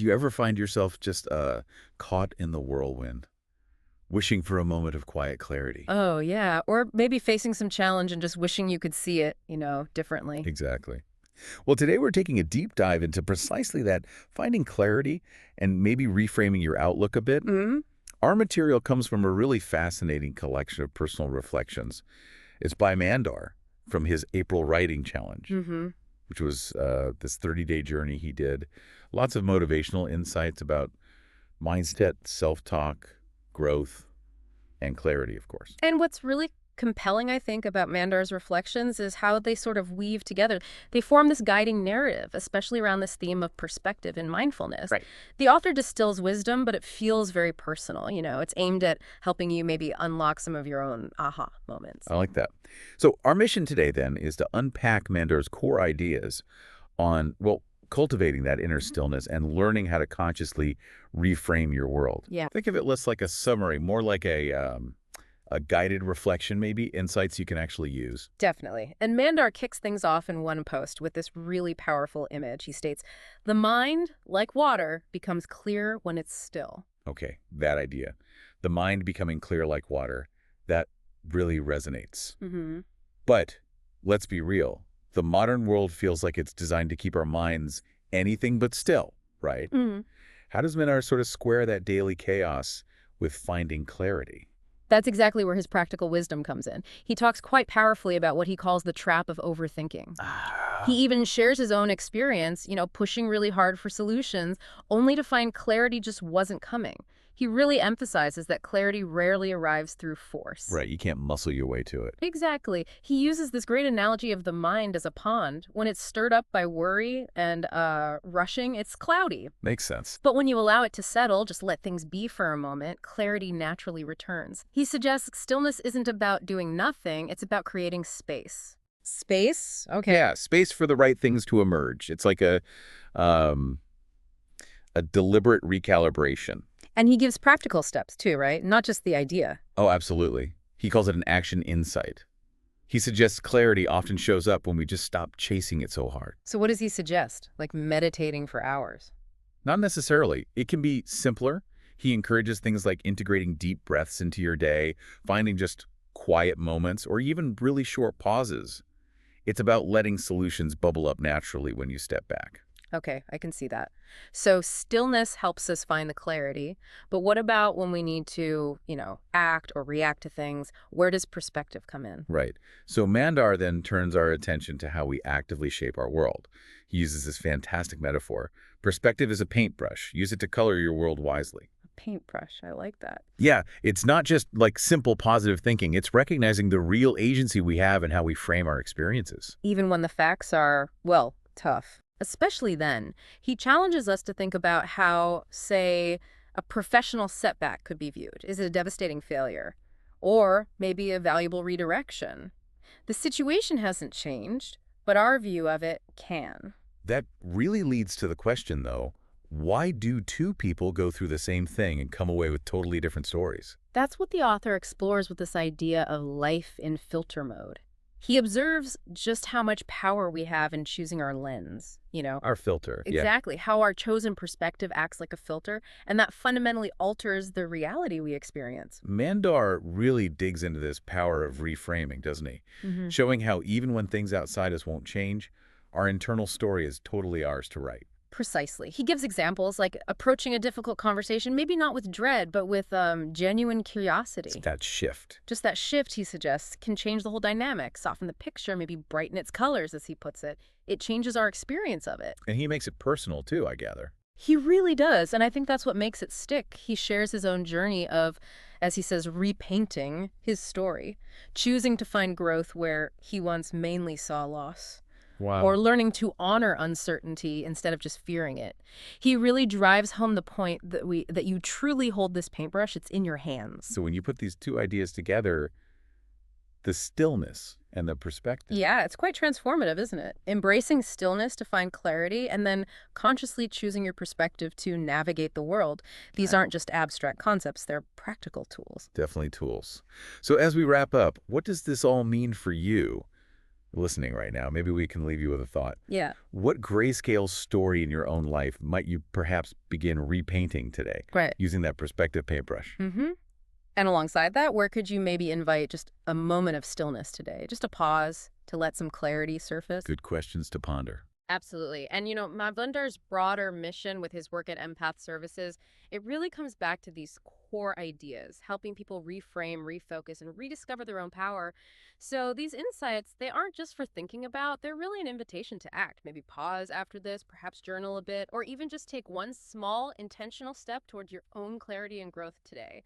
you ever find yourself just caught in the whirlwind, wishing for a moment of quiet clarity? Oh, yeah. Or maybe facing some challenge and just wishing you could see it, differently. Exactly. Well, today we're taking a deep dive into precisely that, finding clarity and maybe reframing your outlook a bit. Mm Our material comes from a really fascinating collection of personal reflections. It's by Mandar from his April Writing Challenge, hmm. Mm hmm. which was this 30-day journey he did. Lots of motivational insights about mindset, self-talk, growth, and clarity, of course. And what's really compelling, I think, about Mandar's reflections is how they sort of weave together. They form this guiding narrative, especially around this theme of perspective and mindfulness. Right. The author distills wisdom, but it feels very personal. It's aimed at helping you maybe unlock some of your own aha moments. I like that. So our mission today, then, is to unpack Mandar's core ideas on, well, cultivating that inner stillness and learning how to consciously reframe your world. Yeah. Think of it less like a summary, more like a guided reflection, maybe, insights you can actually use. Definitely. And Mandar kicks things off in one post with this really powerful image. He states, "The mind, like water, becomes clear when it's still." Okay, that idea. The mind becoming clear like water, that really resonates. Mm-hmm. But let's be real. The modern world feels like it's designed to keep our minds anything but still, right? Mm. How does Minar sort of square that daily chaos with finding clarity? That's exactly where his practical wisdom comes in. He talks quite powerfully about what he calls the trap of overthinking. He Ah, even shares his own experience, pushing really hard for solutions, only to find clarity just wasn't coming. He really emphasizes that clarity rarely arrives through force. right, you can't muscle your way to it. Exactly. He uses this great analogy of the mind as a pond. When it's stirred up by worry and rushing, it's cloudy. Makes sense. But when you allow it to settle, just let things be for a moment, clarity naturally returns. He suggests stillness isn't about doing nothing, it's about creating space. Space? Okay. Yeah, space for the right things to emerge. It's like um, a deliberate recalibration. And he gives practical steps too, right? Not just the idea. Oh, absolutely. He calls it an action insight. He suggests clarity often shows up when we just stop chasing it so hard. So what does he suggest? Like meditating for hours? Not necessarily. It can be simpler. He encourages things like integrating deep breaths into your day, finding just quiet moments, or even really short pauses. It's about letting solutions bubble up naturally when you step back. Okay, I can see that. So stillness helps us find the clarity, but what about when we need to, act or react to things? Where does perspective come in? Right. So Mandar then turns our attention to how we actively shape our world. He uses this fantastic metaphor. Perspective is a paintbrush. Use it to color your world wisely. Paintbrush, I like that. Yeah, it's not just like simple positive thinking. It's recognizing the real agency we have and how we frame our experiences. Even when the facts are, well, tough. Especially then, he challenges us to think about how, say, a professional setback could be viewed. Is it a devastating failure? Or maybe a valuable redirection? The situation hasn't changed, but our view of it can. That really leads to the question, though, why do two people go through the same thing and come away with totally different stories? That's what the author explores with this idea of life in filter mode. He observes just how much power we have in choosing our lens, Our filter, yeah. Exactly, how our chosen perspective acts like a filter, and that fundamentally alters the reality we experience. Mandar really digs into this power of reframing, doesn't he? Hmm. Showing how even when things outside us won't change, our internal story is totally ours to write. Precisely. He gives examples like approaching a difficult conversation, maybe not with dread, but with genuine curiosity. It's that shift. Just that shift, he suggests, can change the whole dynamic, soften the picture, maybe brighten its colors, as he puts it. It changes our experience of it. And he makes it personal, too, I gather. He really does, and I think that's what makes it stick. He shares his own journey of, as he says, repainting his story, choosing to find growth where he once mainly saw loss. Wow. Or learning to honor uncertainty instead of just fearing it. He really drives home the point that you truly hold this paintbrush, it's in your hands. So when you put these two ideas together, the stillness and the perspective. Yeah, it's quite transformative, isn't it? Embracing stillness to find clarity and then consciously choosing your perspective to navigate the world. These aren't just abstract concepts, they're practical tools. Definitely tools. So as we wrap up, what does this all mean for you? listening right now, maybe we can leave you with a thought. Yeah, What grayscale story in your own life might you perhaps begin repainting today right. using that perspective paintbrush? Mm-hmm. And alongside that, where could you maybe invite just a moment of stillness today? Just a pause to let some clarity surface? Good questions to ponder. Absolutely. And Mavinder's broader mission with his work at empath services, it really comes back to these core ideas, helping people reframe, refocus, and rediscover their own power. So these insights, they aren't just for thinking about, they're really an invitation to act. Maybe pause after this, perhaps journal a bit, or even just take one small intentional step towards your own clarity and growth today.